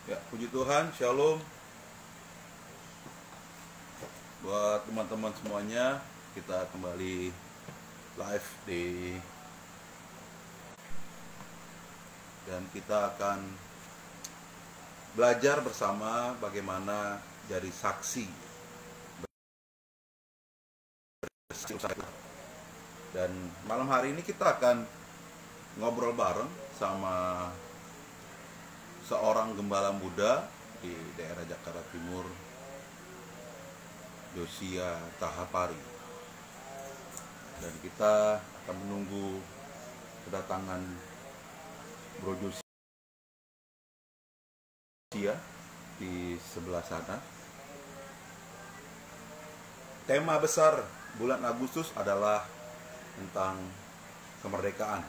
Ya, puji Tuhan, Shalom buat teman-teman semuanya. Kita kembali live dan kita akan belajar bersama bagaimana jadi saksi. Dan malam hari ini kita akan ngobrol bareng sama seorang gembala muda di daerah Jakarta Timur, Josia Tahapari. Dan kita akan menunggu kedatangan Bro Josia di sebelah sana. Tema besar bulan Agustus adalah tentang kemerdekaan.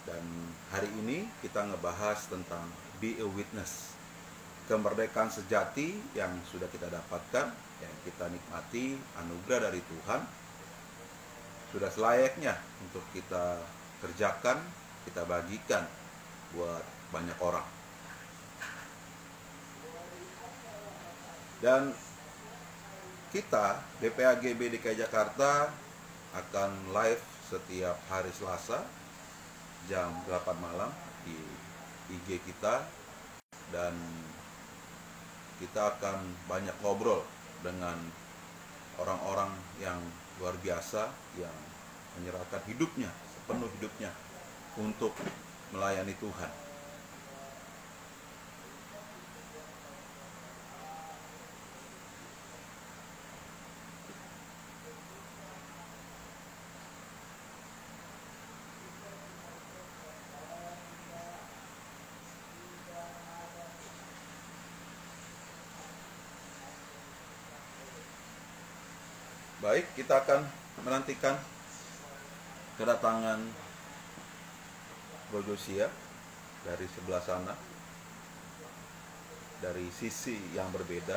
Dan hari ini kita ngebahas tentang be a witness. Kemerdekaan sejati yang sudah kita dapatkan, yang kita nikmati, anugerah dari Tuhan, sudah selayaknya untuk kita kerjakan, kita bagikan buat banyak orang. Dan kita, DPAGB DKI Jakarta, akan live setiap hari Selasa jam 8 malam di IG kita, dan kita akan banyak ngobrol dengan orang-orang yang luar biasa yang menyerahkan hidupnya, sepenuh hidupnya untuk melayani Tuhan. Baik, kita akan menantikan kedatangan Bro Josia dari sebelah sana, dari sisi yang berbeda.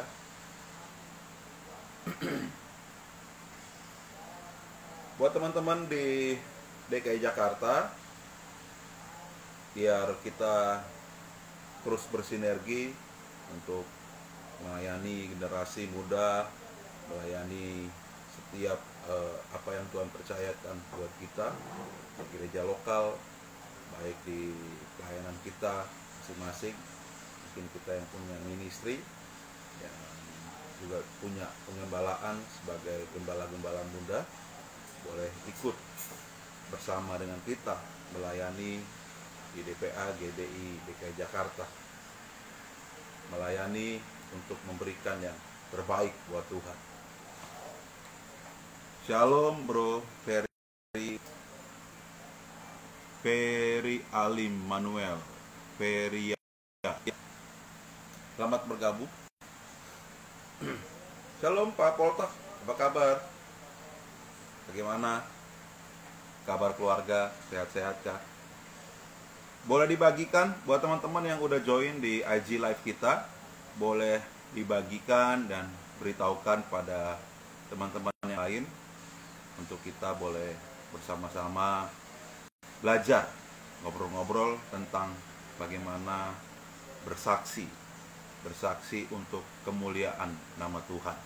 Buat teman-teman di DKI Jakarta, biar kita terus bersinergi untuk melayani generasi muda, melayani setiap apa yang Tuhan percayakan buat kita di gereja lokal, baik di pelayanan kita masing-masing. Mungkin kita yang punya ministry, yang juga punya pengembalaan sebagai gembala-gembala muda, boleh ikut bersama dengan kita melayani di DPA GBI DKI Jakarta, melayani untuk memberikan yang terbaik buat Tuhan. Shalom Bro Ferry Alim Manuel Feria. Selamat bergabung. Shalom Pak Poltak, apa kabar? Bagaimana kabar keluarga? Sehat-sehat kah? Boleh dibagikan buat teman-teman yang udah join di IG live kita, boleh dibagikan dan beritahukan pada teman-teman yang lain, untuk kita boleh bersama-sama belajar, ngobrol-ngobrol tentang bagaimana bersaksi untuk kemuliaan nama Tuhan.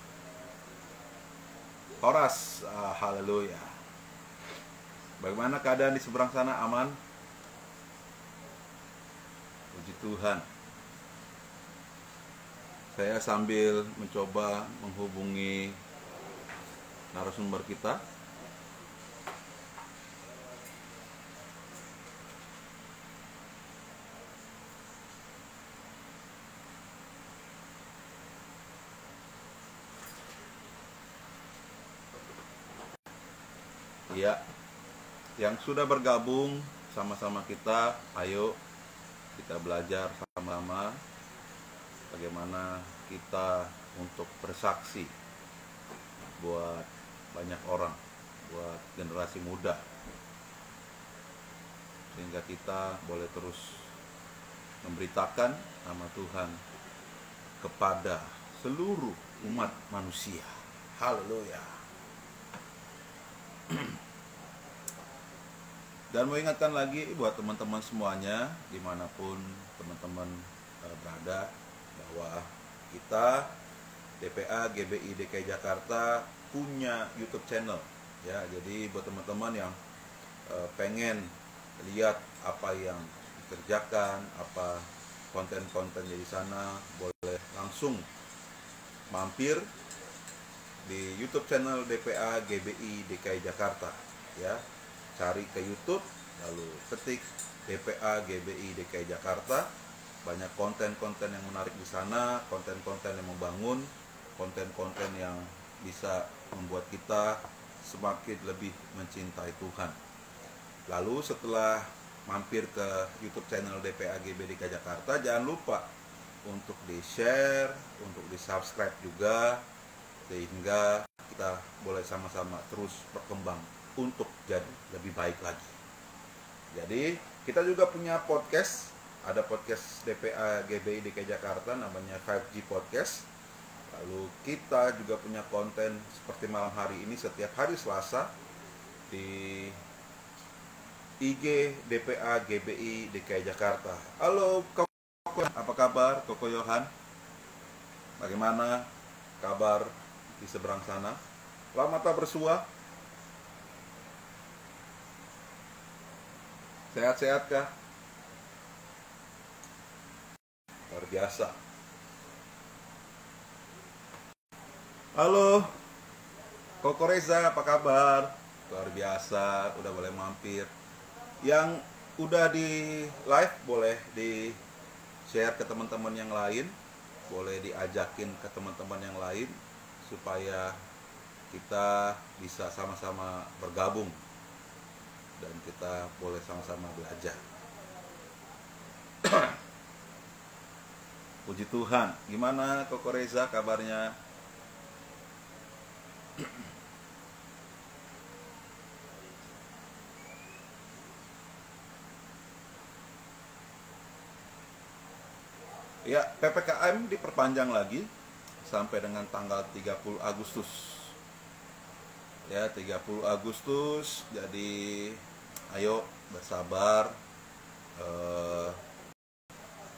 Horas, haleluya. Bagaimana keadaan di seberang sana? Aman? Puji Tuhan. Saya sambil mencoba menghubungi narasumber kita. Ya, yang sudah bergabung sama-sama kita, ayo kita belajar sama-sama bagaimana kita untuk bersaksi buat banyak orang, buat generasi muda, sehingga kita boleh terus memberitakan nama Tuhan kepada seluruh umat manusia. Haleluya. Dan mau ingatkan lagi buat teman-teman semuanya, dimanapun teman-teman berada bahwa kita DPA GBI DKI Jakarta punya YouTube channel ya. Jadi buat teman-teman yang pengen lihat apa yang dikerjakan, apa konten-kontennya di sana, boleh langsung mampir di YouTube channel DPA GBI DKI Jakarta ya. Cari ke YouTube lalu ketik DPA GBI DKI Jakarta, banyak konten-konten yang menarik di sana, konten-konten yang membangun, konten-konten yang bisa membuat kita semakin lebih mencintai Tuhan. Lalu setelah mampir ke YouTube channel DPA GBI DKI Jakarta, jangan lupa untuk di-share, untuk di-subscribe juga, sehingga kita boleh sama-sama terus berkembang untuk jadi lebih baik lagi. Jadi kita juga punya podcast, ada podcast DPA GBI DKI Jakarta namanya 5G Podcast. Lalu kita juga punya konten seperti malam hari ini setiap hari Selasa di IG DPA GBI DKI Jakarta. Halo Koko, apa kabar Koko Yohan? Bagaimana kabar di seberang sana? Lama tak bersua? Sehat-sehat kah? Luar biasa. Halo Koko Reza, apa kabar? Luar biasa, udah boleh mampir. Yang udah di live boleh di share ke teman-teman yang lain, boleh diajakin ke teman-teman yang lain supaya kita bisa sama-sama bergabung dan kita boleh sama-sama belajar. Puji Tuhan. Gimana Koko Reza kabarnya? Ya, PPKM diperpanjang lagi sampai dengan tanggal 30 Agustus. Ya, 30 Agustus. Jadi ayo bersabar,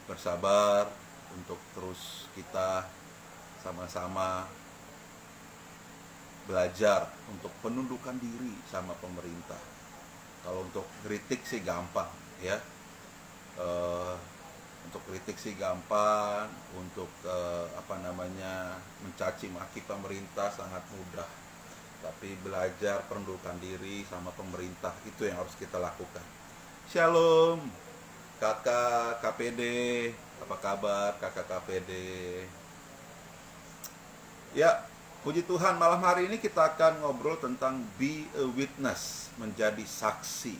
bersabar untuk terus kita sama-sama belajar untuk penundukan diri sama pemerintah. Kalau untuk kritik sih gampang ya, untuk kritik sih gampang, untuk mencaci maki pemerintah sangat mudah. Tapi belajar penundukan diri sama pemerintah itu yang harus kita lakukan. Shalom kakak KPD, apa kabar kakak KPD? Ya, puji Tuhan, malam hari ini kita akan ngobrol tentang be a witness, menjadi saksi.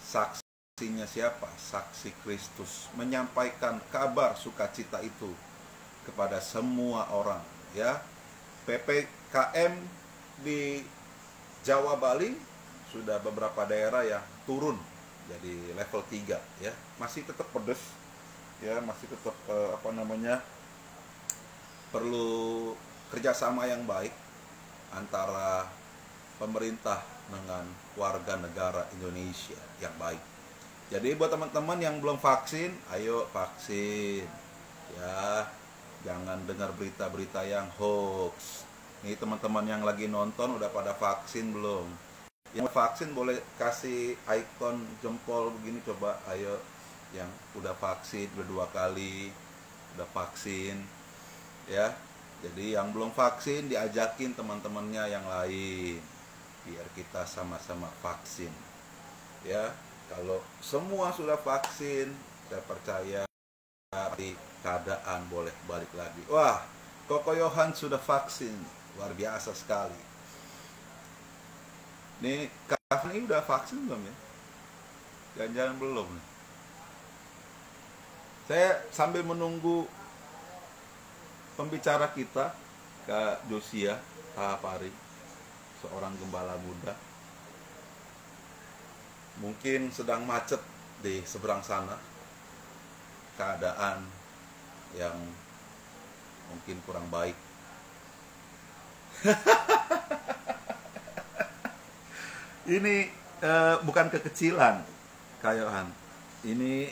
Saksinya siapa? Saksi Kristus, menyampaikan kabar sukacita itu kepada semua orang ya. PPKM di Jawa Bali sudah beberapa daerah yang turun jadi level 3 ya. Masih tetap pedas ya, masih tetap perlu kerjasama yang baik antara pemerintah dengan warga negara Indonesia yang baik. Jadi buat teman-teman yang belum vaksin, ayo vaksin ya. Jangan dengar berita-berita yang hoax. Nih teman-teman yang lagi nonton udah pada vaksin belum? Yang vaksin boleh kasih ikon jempol begini, coba ayo yang udah vaksin, udah 2 kali udah vaksin ya. Jadi yang belum vaksin diajakin teman-temannya yang lain biar kita sama-sama vaksin ya. Kalau semua sudah vaksin, saya percaya di keadaan boleh balik lagi. Wah, Koko Yohan sudah vaksin, luar biasa sekali. Nih, Kak ini udah vaksin belum ya? Jangan-jangan belum. Saya sambil menunggu pembicara kita, Kak Josia Tahapari, seorang gembala muda. Mungkin sedang macet di seberang sana, keadaan yang mungkin kurang baik. Ini bukan kekecilan, Kak Yohan. Ini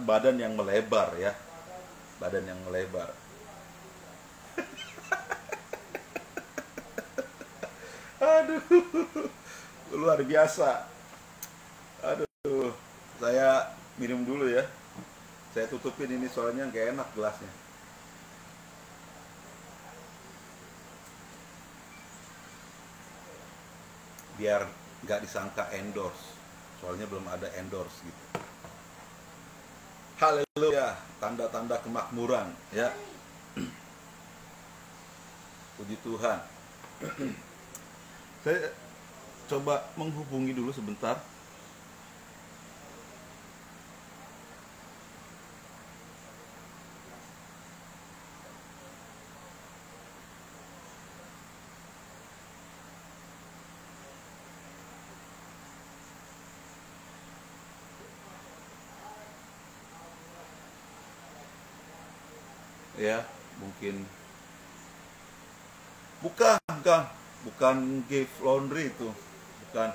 badan yang melebar ya. badan yang melebar. Aduh, luar biasa. Aduh, saya minum dulu ya. Saya tutupin ini soalnya nggak enak gelasnya. Biar nggak disangka endorse, soalnya belum ada endorse gitu. Haleluya, tanda-tanda kemakmuran ya. Puji Tuhan. Saya coba menghubungi dulu sebentar. Ya, mungkin bukan Gift Laundry itu, bukan.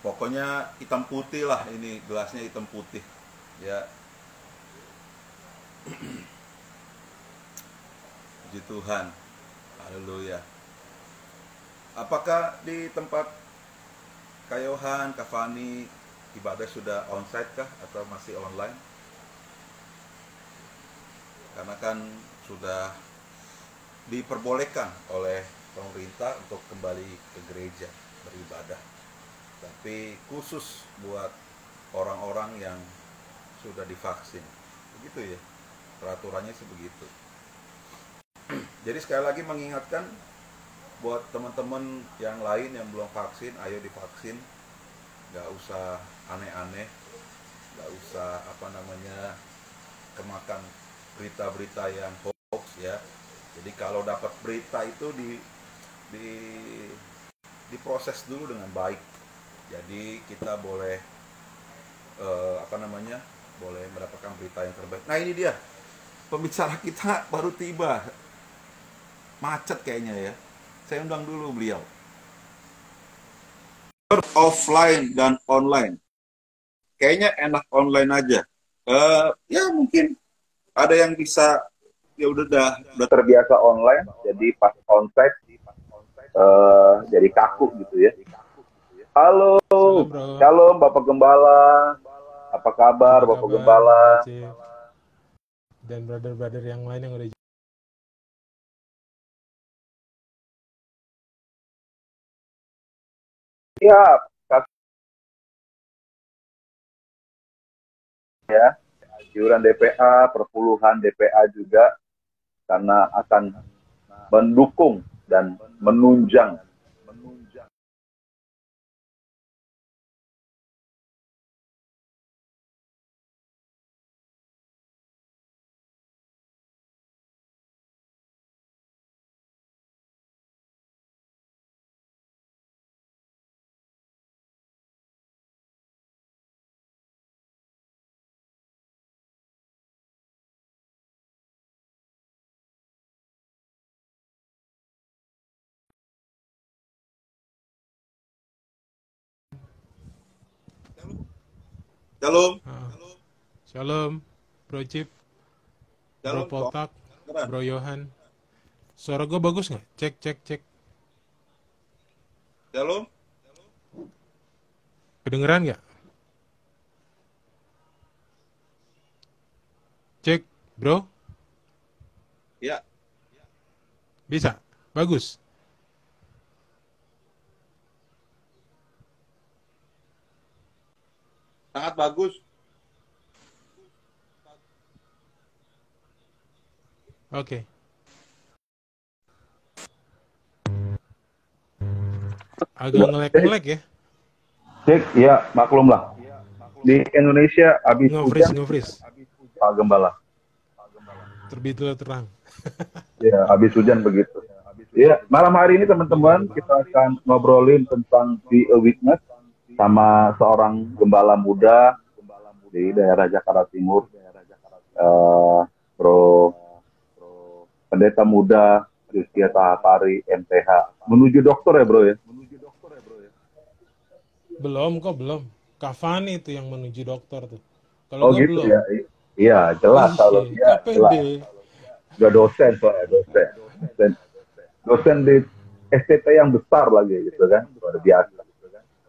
Pokoknya hitam putih lah, ini gelasnya hitam putih ya. Puji Tuhan, haleluya. Apakah di tempat Kayohan, Kavani, ibadah sudah onsite kah atau masih online? Karena kan sudah diperbolehkan oleh pemerintah untuk kembali ke gereja beribadah. Tapi khusus buat orang-orang yang sudah divaksin. Begitu ya, peraturannya sih begitu. Jadi sekali lagi mengingatkan buat teman-teman yang lain yang belum vaksin, ayo divaksin. Gak usah aneh-aneh, gak usah kemakan berita-berita yang hoax ya. Jadi kalau dapat berita itu diproses dulu dengan baik. Jadi kita boleh boleh mendapatkan berita yang terbaik. Nah ini dia, pembicara kita baru tiba. Macet kayaknya ya. Saya undang dulu beliau. Offline dan online. Kayaknya enak online aja. Ya mungkin ada yang bisa, ya udah terbiasa online, jadi pas onsite jadi kaku gitu ya. Halo, shalom Bapak Gembala, apa kabar Bapak Gembala? Dan brother-brother yang lain yang udah Siap, ya, iuran DPA, perpuluhan DPA juga, karena akan mendukung dan menunjang Shalom. Shalom, Bro Chip, Bro Potak, Bro Yohan. Suara gue bagus nggak? Cek. Shalom. Kedengeran nggak? Cek, Bro. Ya. Bisa? Bagus? Sangat bagus. Oke. Agak ngelek-ngelek ya? Cek, ya maklum lah. Di Indonesia habis hujan, Pak Gembala. Terbitlah terang. Ya, habis hujan begitu. Ya, malam hari ini teman-teman kita akan ngobrolin tentang Be a Witness sama seorang gembala muda di daerah Jakarta Timur, Bro Pendeta Muda Rizky Tahapari MTH, menuju dokter ya bro ya? Belum. Kavani itu yang menuju dokter tuh. Kalau gue gitu belum. ya. Iya, jelas kalau Iya, dia KPD. jelas. Udah dosen soalnya dosen. Dosen di STT yang besar lagi gitu kan, luar biasa.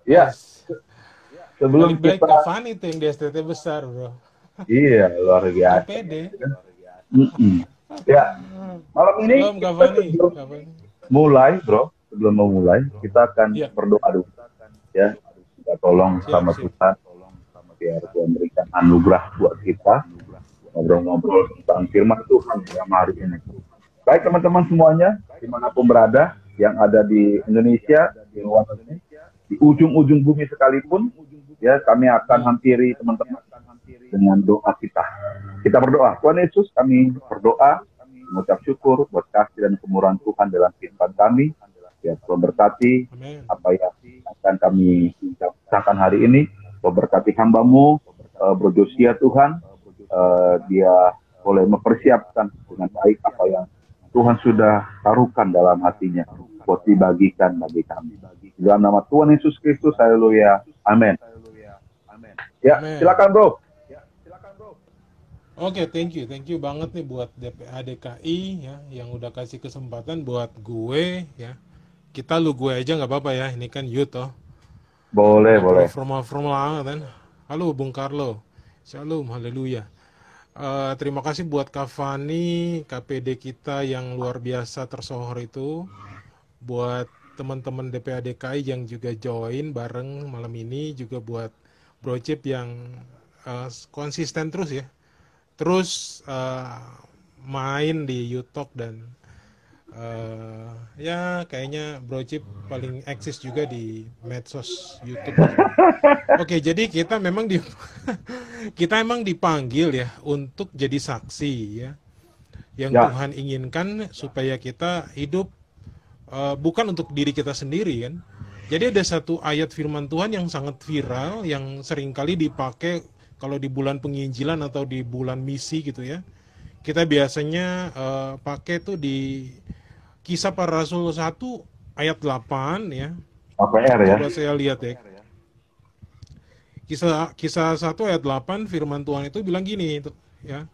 Ya, Wes, paling sebelum baik kita, Kak Fani tuh yang di STT besar, bro. iya luar biasa KPD. gitu kan. Mm-mm. Ya, malam ini Shalom Kak kita Fani. sebelum Kak Fani. mulai, bro, sebelum memulai, kita akan Iya, berdoa dulu, ya. Kita tolong siap, sama siap. Tuhan, biar Tuhan berikan anugerah buat kita, ngobrol-ngobrol tentang firman Tuhan dalam hari ini. Baik teman-teman semuanya, dimanapun berada, yang ada di Indonesia, di luar negeri, di ujung-ujung bumi sekalipun, ya kami akan Hmm. hampiri teman-teman dengan doa kita. Kita berdoa. Tuhan Yesus, kami berdoa, mengucap syukur buat kasih dan kemurahan Tuhan dalam kehidupan kami. Ya, Tuhan berkati Amin. apa yang akan kami bincangkan hari ini. Tuhan berkati hambamu, Bro Josia Tuhan. Dia boleh mempersiapkan dengan baik apa yang Tuhan sudah taruhkan dalam hatinya buat dibagikan bagi kami. Dalam nama Tuhan Yesus Kristus, haleluya. Amin. Ya, Amin. silakan bro. Oke, thank you banget nih buat DPA DKI ya, yang udah kasih kesempatan buat gue ya. Kita lu gue aja nggak apa-apa ya, ini kan youth toh. Boleh, boleh. Ngobrol formal banget kan. Halo Bung Carlo, Shalom, haleluya. Terima kasih buat Kak Fani, KPD kita yang luar biasa tersohor itu. Buat teman-teman DPA DKI yang juga join bareng malam ini, juga buat Bro Chip yang konsisten terus ya. Terus main di YouTube dan ya kayaknya Bro Chip paling eksis juga di medsos YouTube. Oke, jadi kita memang kita emang dipanggil ya untuk jadi saksi ya, yang Ya, Tuhan inginkan supaya kita hidup bukan untuk diri kita sendiri kan. Jadi ada satu ayat firman Tuhan yang sangat viral, yang seringkali dipakai kalau di bulan penginjilan atau di bulan misi gitu ya. Kita biasanya pakai tuh di Kisah Para Rasul 1 ayat 8 ya. APR ya. Coba saya lihat ya. Kisah 1 ayat 8 firman Tuhan itu bilang gini ya.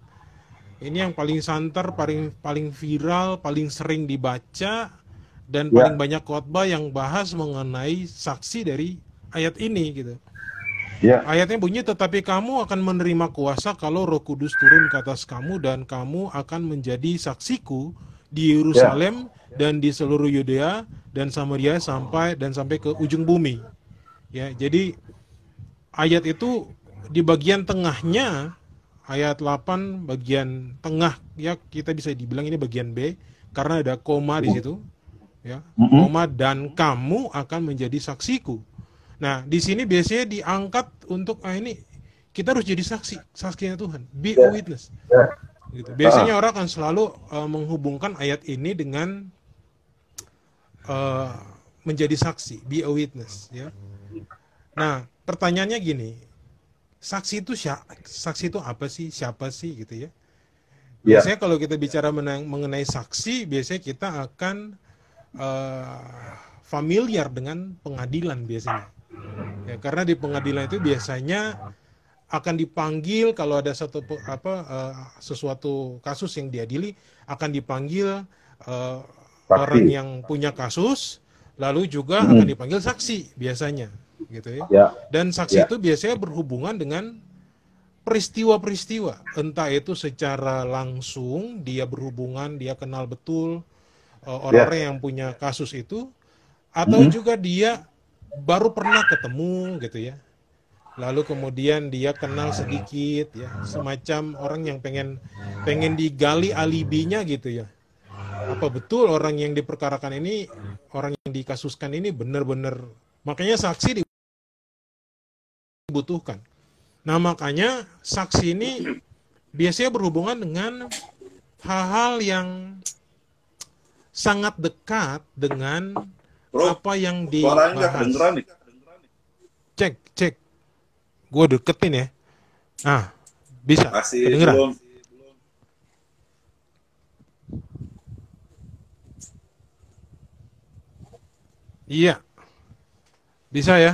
Ini yang paling santer, paling viral, paling sering dibaca dan paling Ya, banyak khotbah yang bahas mengenai saksi dari ayat ini gitu. ya, Ayatnya bunyi, tetapi kamu akan menerima kuasa kalau Roh Kudus turun ke atas kamu dan kamu akan menjadi saksiku di ya. Yerusalem dan di seluruh Yudea dan Samaria sampai ke ujung bumi. Ya, jadi ayat itu di bagian tengahnya, ayat 8 bagian tengah ya, kita bisa dibilang ini bagian B karena ada koma di situ ya. Mm-mm. Koma dan kamu akan menjadi saksiku. Nah, di sini biasanya diangkat untuk ini kita harus jadi saksinya Tuhan. Be a Ya, witness. ya. Gitu. Ah, Biasanya orang akan selalu menghubungkan ayat ini dengan uh, menjadi saksi, be a witness ya. Nah, pertanyaannya gini, saksi itu apa sih? Siapa sih gitu ya? ya. Biasanya kalau kita bicara mengenai saksi, biasanya kita akan familiar dengan pengadilan biasanya. Ya, karena di pengadilan itu biasanya akan dipanggil kalau ada sesuatu kasus yang diadili, akan dipanggil uh, Saksi. orang yang punya kasus, lalu juga akan Mm-mm. dipanggil saksi biasanya, gitu ya. Ya, Dan saksi ya. itu biasanya berhubungan dengan peristiwa-peristiwa, entah itu secara langsung dia berhubungan, dia kenal betul Ya. orang-orang yang punya kasus itu, atau Mm-mm. juga dia baru pernah ketemu gitu ya. Lalu kemudian dia kenal sedikit ya, semacam orang yang pengen digali alibinya gitu ya. Apa betul orang yang diperkarakan ini, orang yang dikasuskan ini benar-benar, makanya saksi dibutuhkan. Nah, makanya saksi ini biasanya berhubungan dengan hal-hal yang sangat dekat dengan Bro, apa yang suaranya nggak kedengeran dibahas. nih. Cek. Gue deketin ya. Nah, bisa. Masih Kedengeran? belum. Iya. Bisa ya?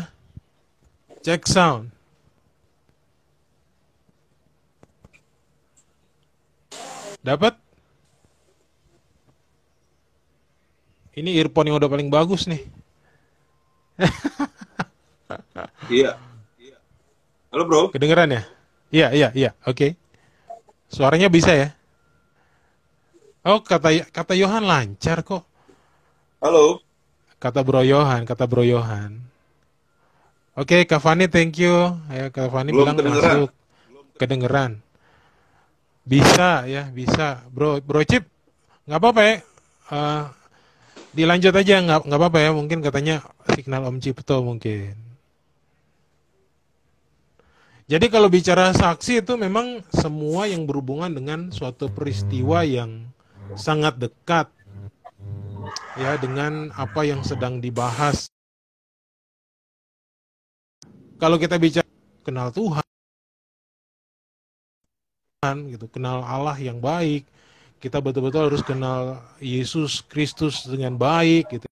Cek sound. Dapat? Ini earphone yang udah paling bagus nih. Iya. Halo bro. Kedengeran ya? Iya, iya, iya. Oke. Suaranya bisa ya? Oh, kata Yohan lancar kok. Halo. Kata Bro Yohan. Oke, Kak Fani, thank you. Ya, Kak Fani Belum bilang kedengeran. masuk. Kedengeran. Bisa ya, bisa. Bro Cip, nggak apa-apa ya. Eh, dilanjut aja, nggak apa-apa ya. Mungkin katanya signal Om Cipto mungkin. Jadi kalau bicara saksi itu memang semua yang berhubungan dengan suatu peristiwa yang sangat dekat ya dengan apa yang sedang dibahas. Kalau kita bicara kenal Tuhan gitu, kenal Allah yang baik, kita betul-betul harus kenal Yesus Kristus dengan baik gitu.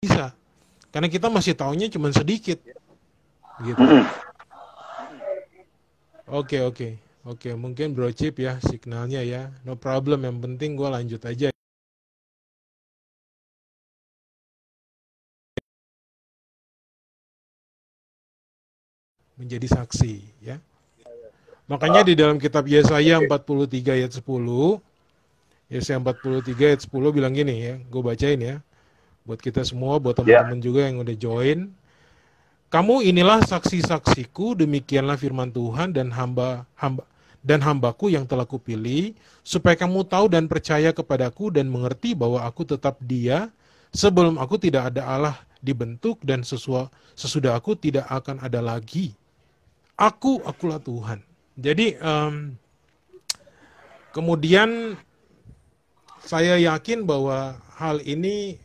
Bisa. Karena kita masih taunya cuma sedikit. Gitu. Oke, mungkin Bro Chip ya signalnya ya. No problem, yang penting gue lanjut aja. Menjadi saksi ya. Makanya di dalam kitab Yesaya 43 ayat 10, Yesaya 43 ayat 10 bilang gini ya, gue bacain ya. Buat kita semua, buat teman-teman juga yang udah join. Kamu inilah saksi-saksiku, demikianlah firman Tuhan dan hambaku yang telah kupilih, supaya kamu tahu dan percaya kepadaku dan mengerti bahwa aku tetap Dia, sebelum aku tidak ada Allah dibentuk dan sesudah aku tidak akan ada lagi. Akulah Tuhan. Jadi kemudian saya yakin bahwa hal ini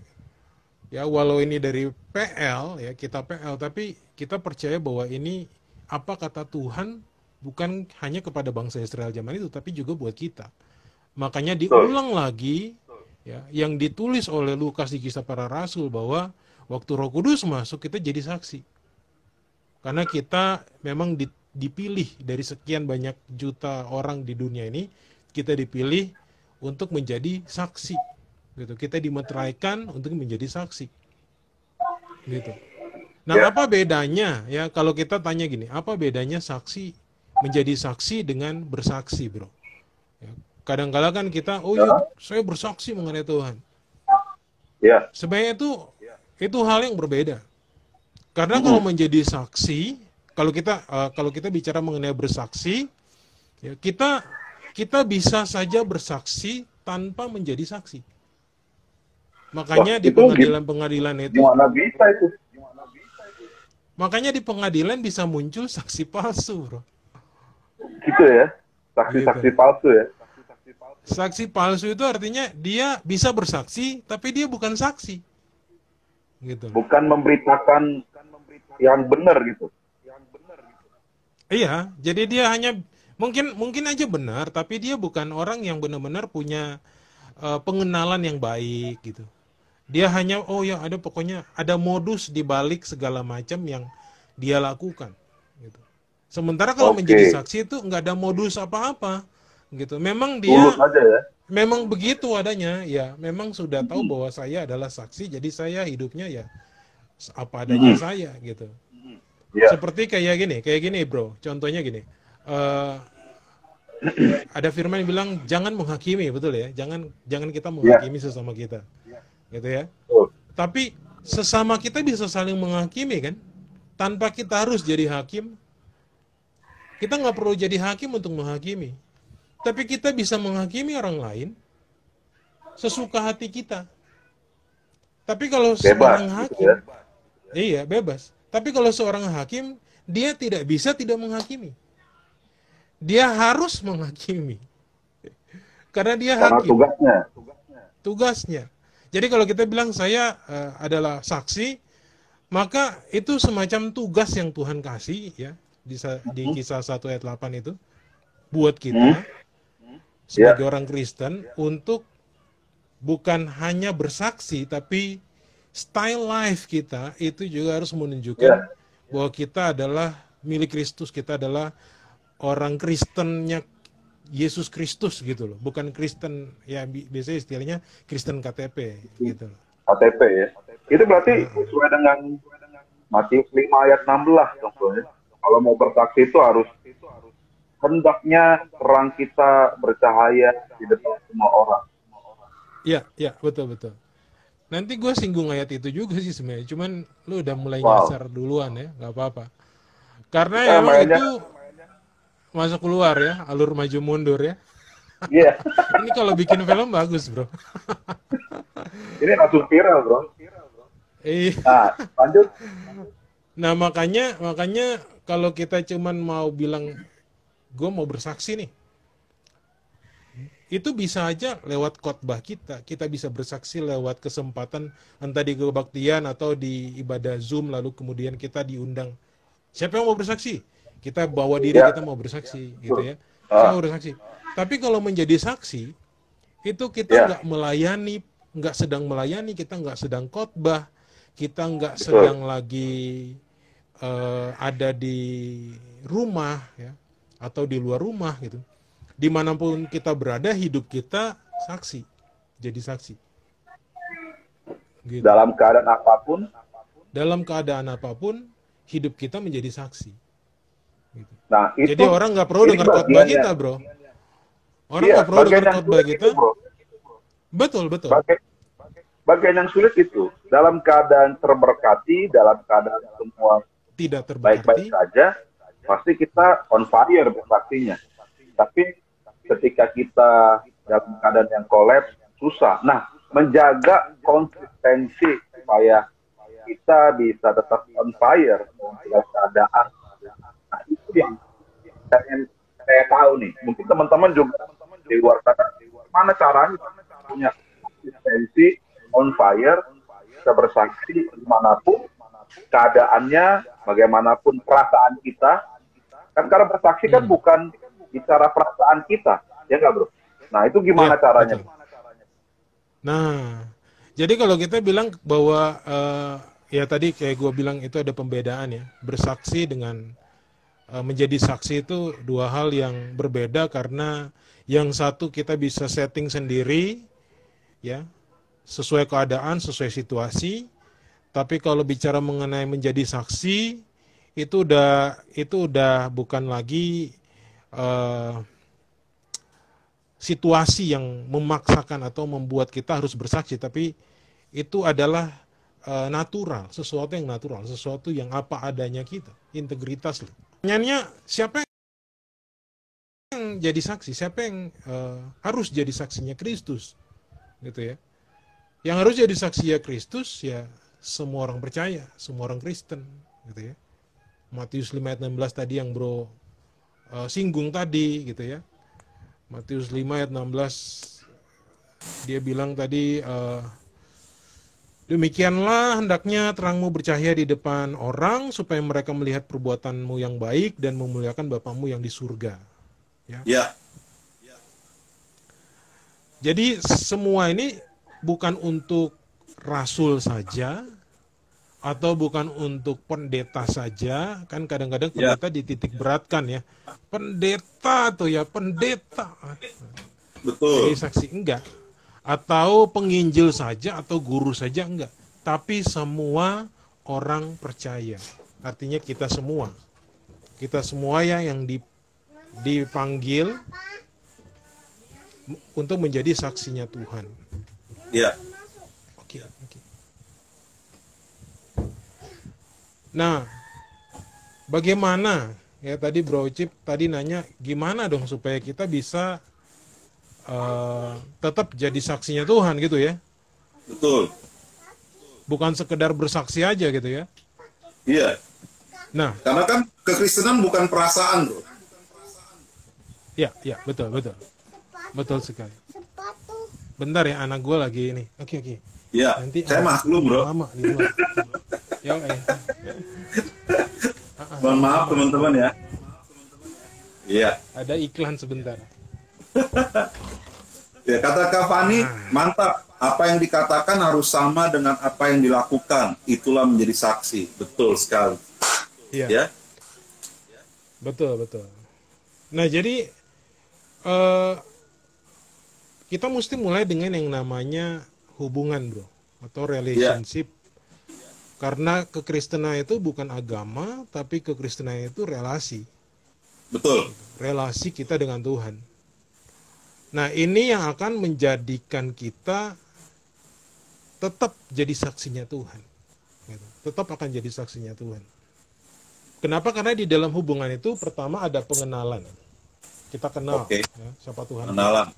ya walau ini dari PL ya kita PL tapi kita percaya bahwa ini apa kata Tuhan bukan hanya kepada bangsa Israel zaman itu tapi juga buat kita. Makanya diulang lagi ya yang ditulis oleh Lukas di Kisah Para Rasul bahwa waktu Roh Kudus masuk kita jadi saksi. Karena kita memang dipilih dari sekian banyak juta orang di dunia ini, kita dipilih untuk menjadi saksi. Gitu. Kita dimeteraikan untuk menjadi saksi. Gitu. Nah, apa bedanya ya kalau kita tanya gini, apa bedanya saksi menjadi saksi dengan bersaksi, Bro? Ya, kadang-kala kan kita, saya bersaksi mengenai Tuhan. Ya. Sebenarnya itu hal yang berbeda. Karena kalau menjadi saksi, kalau kita bicara mengenai bersaksi, ya, kita bisa saja bersaksi tanpa menjadi saksi. Makanya di pengadilan itu, gimana bisa itu? makanya di pengadilan bisa muncul saksi palsu, Bro. Gitu ya, saksi-saksi palsu ya. Saksi palsu itu artinya dia bisa bersaksi, tapi dia bukan saksi. Gitu. Bukan memberitakan yang benar gitu. Iya, jadi dia hanya mungkin aja benar, tapi dia bukan orang yang benar-benar punya pengenalan yang baik gitu. Dia hanya ada pokoknya ada modus di balik segala macam yang dia lakukan gitu. Sementara kalau menjadi saksi itu nggak ada modus apa-apa gitu. Memang dia aja ya. Memang begitu adanya, ya memang sudah tahu bahwa saya adalah saksi, jadi saya hidupnya ya apa adanya saya gitu. Seperti kayak gini bro, contohnya gini, ada firman yang bilang jangan menghakimi, betul ya, jangan kita menghakimi sesama kita, gitu ya. Tapi sesama kita bisa saling menghakimi kan, tanpa kita harus jadi hakim. Kita nggak perlu jadi hakim untuk menghakimi. Tapi kita bisa menghakimi orang lain sesuka hati kita. Tapi kalau seorang hakim, gitu ya? Iya bebas. Tapi kalau seorang hakim, dia tidak bisa tidak menghakimi. Dia harus menghakimi. Karena dia hakim. Tugasnya. Jadi kalau kita bilang saya adalah saksi, maka itu semacam tugas yang Tuhan kasih ya di Kisah 1 ayat 8 itu buat kita. Sebagai orang Kristen untuk bukan hanya bersaksi, tapi style life kita itu juga harus menunjukkan bahwa kita adalah milik Kristus, kita adalah orang Kristennya Yesus Kristus gitu loh, bukan Kristen ya biasanya istilahnya Kristen KTP gitu loh. KTP ya. Itu berarti sesuai dengan Matius 5 ayat 16 dong, Bro. Kalau mau bersaksi itu harus hendaknya terang kita bercahaya di depan semua orang. Iya, betul. Nanti gue singgung ayat itu juga sih sebenarnya, cuman lu udah mulai nyasar duluan ya, nggak apa-apa. Karena ya, emang itu masuk keluar ya, alur maju mundur ya. Iya. Ini kalau bikin film bagus, bro. Ini langsung viral, bro. Nah, lanjut. Nah, makanya kalau kita cuman mau bilang gue mau bersaksi nih, itu bisa aja lewat khotbah kita bisa bersaksi lewat kesempatan entah di kebaktian atau di ibadah Zoom, lalu kemudian kita diundang. Siapa yang mau bersaksi? Kita bawa diri, kita mau bersaksi gitu ya. Saya mau bersaksi. Tapi kalau menjadi saksi, itu kita nggak melayani, nggak sedang melayani, kita nggak sedang khotbah, kita nggak sedang lagi ada di rumah ya, atau di luar rumah gitu. Dimanapun kita berada, hidup kita saksi, jadi saksi. Gitu. Dalam keadaan apapun, hidup kita menjadi saksi. Gitu. Nah, itu, jadi orang nggak perlu dengar khotbah kita, bro. Orang nggak perlu dengar khotbah kita. Itu, betul. Bagian yang sulit itu, dalam keadaan terberkati, dalam keadaan semua tidak terberkati, baik-baik saja, pasti kita on fire bersaksinya. Tapi ketika kita dalam keadaan yang kolaps, susah. Nah, menjaga konsistensi supaya kita bisa tetap on fire dalam keadaan. Nah, itu yang saya tahu nih. Mungkin teman-teman juga di luar sana, mana caranya punya konsistensi on fire, bisa bersaksi dimanapun, keadaannya, bagaimanapun perasaan kita. Kan karena bersaksi kan bukan bicara perasaan kita, ya nggak, bro? Nah, itu gimana caranya? Betul. Nah, jadi kalau kita bilang bahwa ya tadi kayak gue bilang itu ada pembedaan ya, bersaksi dengan menjadi saksi itu dua hal yang berbeda, karena yang satu kita bisa setting sendiri ya, sesuai keadaan, sesuai situasi. Tapi kalau bicara mengenai menjadi saksi, itu udah bukan lagi situasi yang memaksakan atau membuat kita harus bersaksi, tapi itu adalah natural, sesuatu yang natural, sesuatu yang apa adanya kita, integritas loh. Pertanyaannya, siapa yang jadi saksi? Siapa yang harus jadi saksinya Kristus? Gitu ya. Yang harus jadi saksinya Kristus ya semua orang percaya, semua orang Kristen, gitu ya. Matius 5 ayat 16 tadi yang bro singgung tadi, gitu ya. Matius 5 ayat 16 dia bilang tadi, demikianlah hendaknya terangmu bercahaya di depan orang, supaya mereka melihat perbuatanmu yang baik dan memuliakan Bapamu yang di surga. Ya. Jadi semua ini bukan untuk rasul saja, atau bukan untuk pendeta saja. Kan kadang-kadang pendeta dititik beratkan ya. Pendeta tuh ya, pendeta. Betul. Jadi saksi enggak. Atau penginjil saja, atau guru saja enggak. Tapi semua orang percaya. Artinya kita semua. Kita semua ya yang dipanggil untuk menjadi saksinya Tuhan. Iya. Oke. Nah, bagaimana? Ya tadi Bro Cip tadi nanya gimana dong supaya kita bisa tetap jadi saksinya Tuhan gitu ya? Betul. Bukan sekedar bersaksi aja gitu ya? Iya. Nah, karena kan kekristenan bukan perasaan, bro. Ya, betul. Betul sekali. Bentar ya, anak gue lagi ini. Oke. Iya, nanti saya maklum, bro. Lama di luar. Ya. Mohon maaf, teman-teman ya. Iya. Ada iklan sebentar. Ya, kata Kak Fani, Nah, mantap. Apa yang dikatakan harus sama dengan apa yang dilakukan. Itulah menjadi saksi. Betul sekali. iya, Ya, betul, betul. Nah, jadi eh, kita mesti mulai dengan yang namanya hubungan, bro, atau ya, relationship. Karena kekristenan itu bukan agama, tapi kekristenan itu relasi. betul. Relasi kita dengan Tuhan. Nah, ini yang akan menjadikan kita tetap jadi saksinya Tuhan. Gitu. Tetap akan jadi saksinya Tuhan. Kenapa? Karena di dalam hubungan itu pertama ada pengenalan. Kita kenal Oke, ya, siapa Tuhan kita. pengenalan.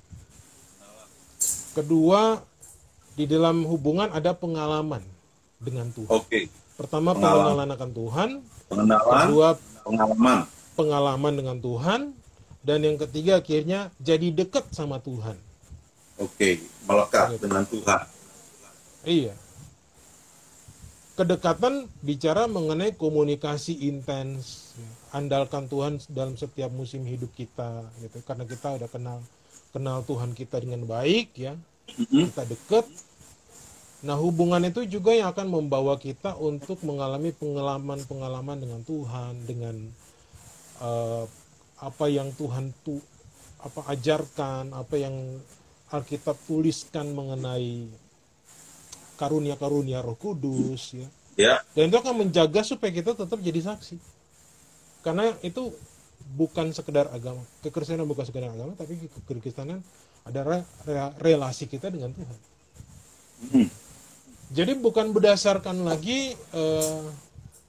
Kedua, di dalam hubungan ada pengalaman dengan Tuhan. Oke, Pertama, pengalaman. pengenalan akan Tuhan. Pengenalan, Kedua, pengalaman. pengalaman dengan Tuhan. Dan yang ketiga, akhirnya jadi dekat sama Tuhan. Oke, melekat Gitu. dengan Tuhan. Iya. Kedekatan bicara mengenai komunikasi intens, ya. Andalkan Tuhan dalam setiap musim hidup kita, gitu. Karena kita udah kenal Tuhan kita dengan baik, ya. Mhm. Kita dekat. Nah, hubungan itu juga yang akan membawa kita untuk mengalami pengalaman-pengalaman dengan Tuhan, dengan eh, apa yang Tuhan ajarkan, apa yang Alkitab tuliskan mengenai karunia-karunia Roh Kudus, ya. Ya, Dan itu akan menjaga supaya kita tetap jadi saksi. Karena itu bukan sekedar agama. Kekristenan bukan sekedar agama, tapi kekristenan adalah relasi kita dengan Tuhan. Mhm. Jadi bukan berdasarkan lagi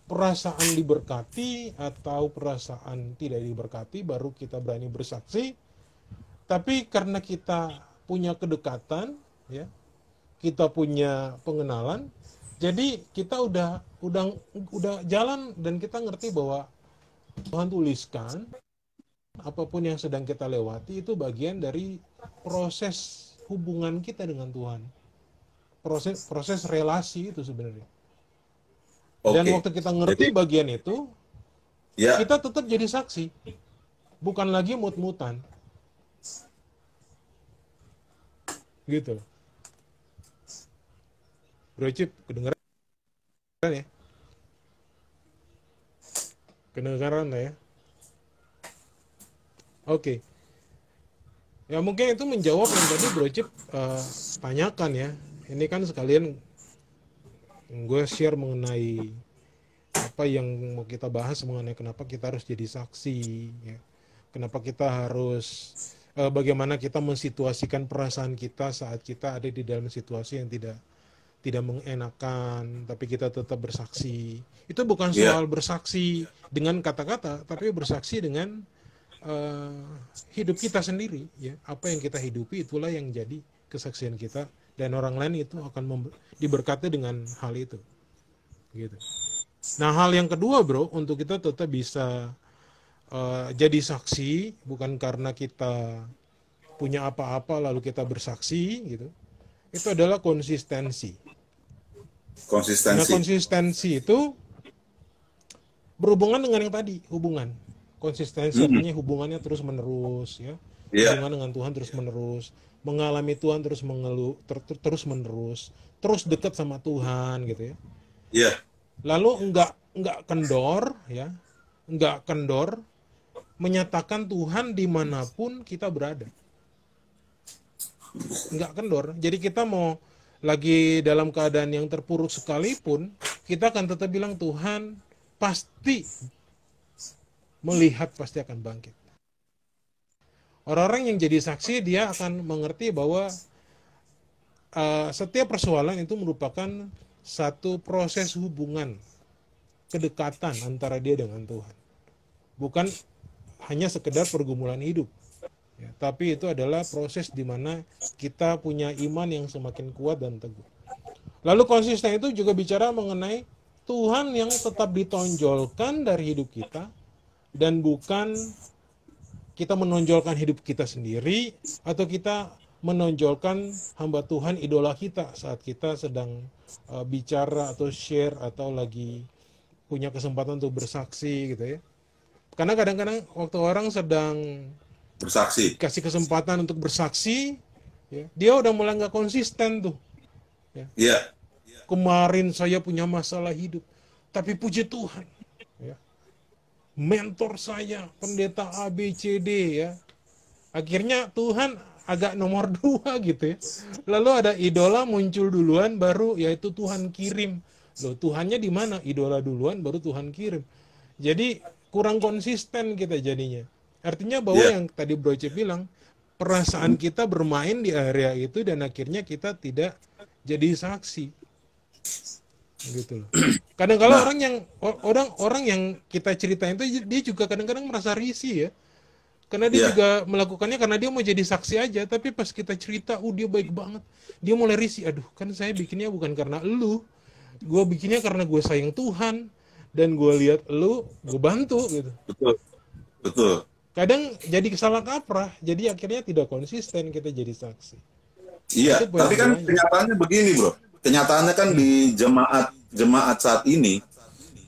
perasaan diberkati atau perasaan tidak diberkati baru kita berani bersaksi, tapi karena kita punya kedekatan, ya, kita punya pengenalan, jadi kita udah jalan dan kita ngerti bahwa Tuhan tuliskan apapun yang sedang kita lewati itu bagian dari proses hubungan kita dengan Tuhan. Proses relasi itu sebenarnya. Dan oke. waktu kita Jadi, ngerti bagian itu, ya, kita tetap jadi saksi. Bukan lagi mut-mutan. Gitu. Bro Cip, kedengeran ya? Kedengeran lah ya? Oke. Ya mungkin itu menjawab yang tadi Bro Cip tanyakan ya. Ini kan sekalian gue share mengenai apa yang mau kita bahas mengenai kenapa kita harus jadi saksi, ya. Kenapa kita harus bagaimana kita mensituasikan perasaan kita saat kita ada di dalam situasi yang tidak mengenakan, tapi kita tetap bersaksi. Itu bukan ya, soal bersaksi dengan kata-kata, tapi bersaksi dengan hidup kita sendiri, ya. Apa yang kita hidupi itulah yang jadi kesaksian kita, dan orang lain itu akan diberkati dengan hal itu, gitu. Nah, hal yang kedua, bro, untuk kita tetap bisa jadi saksi bukan karena kita punya apa-apa lalu kita bersaksi, gitu. Itu adalah konsistensi. Nah, konsistensi. konsistensi itu berhubungan dengan yang tadi, hubungan. Konsistensi Mhm. artinya hubungannya terus menerus, ya. Ya, Hubungan dengan Tuhan terus menerus, mengalami Tuhan terus terus menerus, terus dekat sama Tuhan, gitu ya. ya, Lalu enggak kendor, ya. Enggak kendor menyatakan Tuhan dimanapun kita berada. Enggak kendor. Jadi kita mau lagi dalam keadaan yang terpuruk sekalipun, kita akan tetap bilang Tuhan pasti melihat, pasti akan bangkit. Orang-orang yang jadi saksi, dia akan mengerti bahwa setiap persoalan itu merupakan satu proses hubungan, kedekatan antara dia dengan Tuhan. Bukan hanya sekedar pergumulan hidup. Ya, tapi itu adalah proses di mana kita punya iman yang semakin kuat dan teguh. Lalu konsisten itu juga bicara mengenai Tuhan yang tetap ditonjolkan dari hidup kita, dan bukan kita menonjolkan hidup kita sendiri atau kita menonjolkan hamba Tuhan idola kita saat kita sedang bicara atau share atau lagi punya kesempatan untuk bersaksi, gitu ya. Karena kadang-kadang waktu orang sedang bersaksi. kasih kesempatan untuk bersaksi, Ya, dia udah mulai nggak konsisten tuh. Ya. Iya. Kemarin saya punya masalah hidup, tapi puji Tuhan, ya, mentor saya pendeta A B C D, ya. Akhirnya Tuhan agak nomor 2 gitu ya. Lalu ada idola muncul duluan, baru yaitu Tuhan kirim. Loh, Tuhannya di mana? Idola duluan, baru Tuhan kirim. Jadi kurang konsisten kita jadinya. Artinya bahwa Iya. yang tadi Bro Cip bilang, perasaan kita bermain di area itu dan akhirnya kita tidak jadi saksi. Gitu loh. Kadang-kadang orang yang kita ceritain itu dia juga kadang-kadang merasa risih ya. Karena dia Iya. juga melakukannya karena dia mau jadi saksi aja, tapi pas kita cerita, dia baik banget. Dia mulai risih, aduh kan saya bikinnya bukan karena elu, gue bikinnya karena gue sayang Tuhan, dan gue lihat elu, gue bantu gitu. Betul. Betul. Kadang jadi salah kaprah, jadi akhirnya tidak konsisten kita jadi saksi. Iya, Itu poin tapi kan keduanya. kenyataannya begini, Bro. Kenyataannya kan di jemaat saat ini,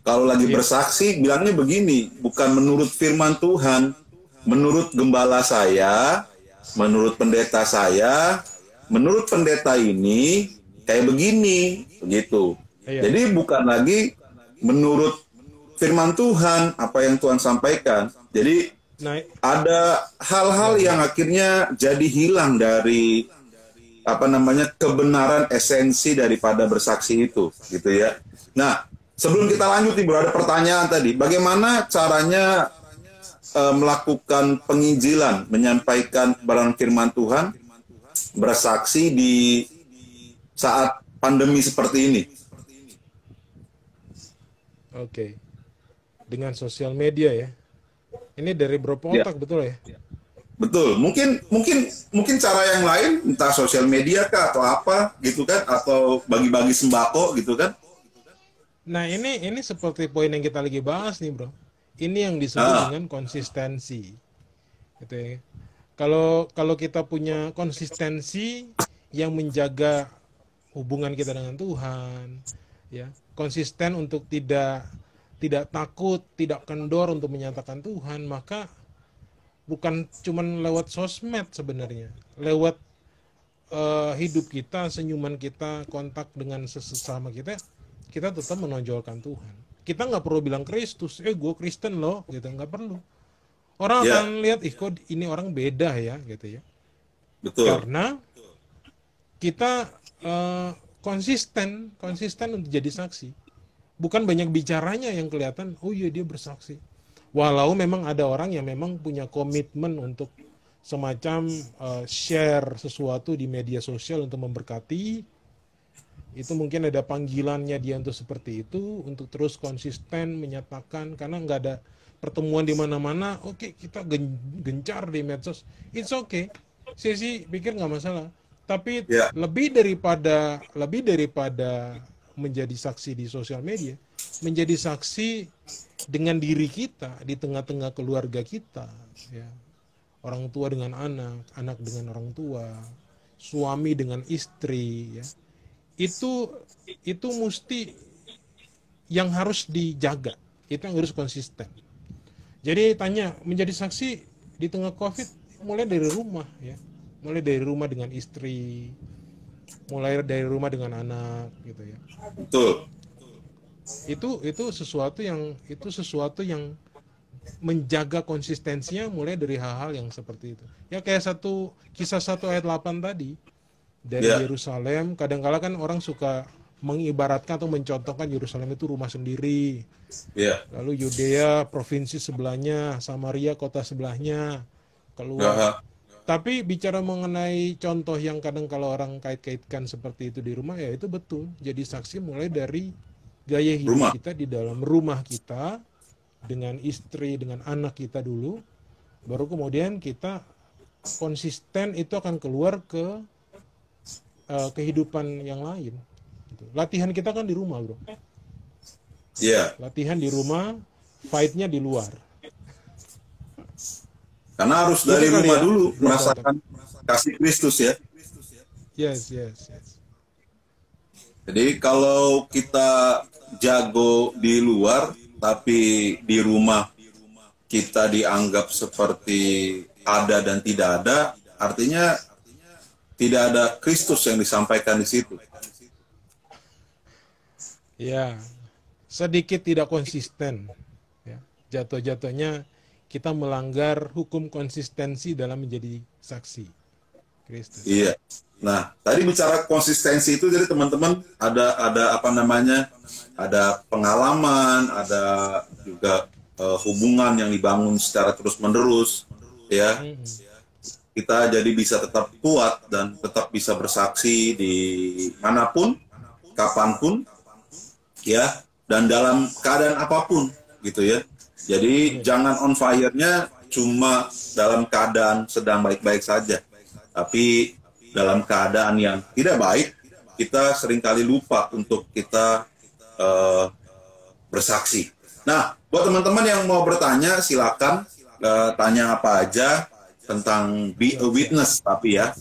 kalau lagi Iya. bersaksi bilangnya begini, bukan menurut firman Tuhan, menurut gembala saya, menurut pendeta saya, menurut pendeta ini kayak begini, begitu. Iya. Jadi bukan lagi menurut firman Tuhan, apa yang Tuhan sampaikan. Jadi Nah, ada hal-hal yang akhirnya jadi hilang dari kebenaran esensi daripada bersaksi itu, gitu ya. Nah, sebelum kita lanjut nih, Bro, ada pertanyaan tadi, bagaimana caranya melakukan penginjilan, menyampaikan kebenaran firman Tuhan, bersaksi di saat pandemi seperti ini? oke. Dengan sosial media ya. Ini dari Bro Ya. Poltak, betul ya? Betul, mungkin cara yang lain, entah sosial media kah atau apa gitu kan, atau bagi-bagi sembako gitu kan. Nah, ini seperti poin yang kita lagi bahas nih, Bro. Ini yang disebut dengan konsistensi. Gitu ya. Kalau kita punya konsistensi yang menjaga hubungan kita dengan Tuhan, ya, konsisten untuk tidak takut, tidak kendor untuk menyatakan Tuhan, maka bukan cuman lewat sosmed sebenarnya, lewat hidup kita, senyuman kita, kontak dengan sesama kita tetap menonjolkan Tuhan. Kita nggak perlu bilang Kristus, gue Kristen loh, gitu, nggak perlu. Orang Ya. akan lihat, kok ini orang beda ya, gitu ya. Betul. Karena kita konsisten untuk jadi saksi. Bukan banyak bicaranya yang kelihatan, oh iya dia bersaksi. Walau memang ada orang yang memang punya komitmen untuk semacam share sesuatu di media sosial untuk memberkati, itu mungkin ada panggilannya dia untuk seperti itu, untuk terus konsisten menyatakan, karena nggak ada pertemuan di mana-mana, oke, kita gencar di medsos, it's okay, saya sih pikir nggak masalah. Tapi Ya. lebih daripada menjadi saksi di sosial media, menjadi saksi dengan diri kita di tengah-tengah keluarga kita, ya. Orang tua dengan anak, anak dengan orang tua, suami dengan istri, ya. Itu mesti yang harus dijaga, itu yang harus konsisten. Jadi tanya, menjadi saksi di tengah COVID mulai dari rumah, ya. Mulai dari rumah dengan istri, mulai dari rumah dengan anak, gitu ya. Betul. Itu sesuatu yang menjaga konsistensinya mulai dari hal-hal yang seperti itu. Ya kayak kisah 1 ayat 8 tadi dari Ya. Yerusalem, kadang-kala kan orang suka mengibaratkan atau mencontohkan Yerusalem itu rumah sendiri. Ya. Lalu Yudea provinsi sebelahnya, Samaria kota sebelahnya, keluar. Aha. Tapi bicara mengenai contoh yang kadang kalau orang kait-kaitkan seperti itu di rumah, ya itu betul. Jadi saksi mulai dari gaya hidup Rumah. kita di dalam rumah kita, dengan istri, dengan anak kita dulu, baru kemudian kita konsisten itu akan keluar ke kehidupan yang lain. Gitu. Latihan kita kan di rumah, Bro. Iya. Latihan di rumah, fight-nya di luar. Karena harus dari Itu kali rumah ya, dulu Bro, merasakan kasih Kristus ya. Yes. Jadi kalau kita jago di luar tapi di rumah kita dianggap seperti ada dan tidak ada, artinya tidak ada Kristus yang disampaikan di situ. Ya, sedikit tidak konsisten. Ya, jatuh-jatuhnya kita melanggar hukum konsistensi dalam menjadi saksi Kristus. Iya. Nah, tadi bicara konsistensi itu, jadi teman-teman ada apa namanya, ada pengalaman, ada juga hubungan yang dibangun secara terus-menerus, ya. Kita jadi bisa tetap kuat dan tetap bisa bersaksi di manapun, kapanpun, ya, dan dalam keadaan apapun, gitu ya. Jadi jangan on fire-nya cuma dalam keadaan sedang baik-baik saja, tapi dalam keadaan yang tidak baik, kita seringkali lupa untuk kita bersaksi. Nah, buat teman-teman yang mau bertanya, silakan tanya apa aja tentang be a witness, tapi ya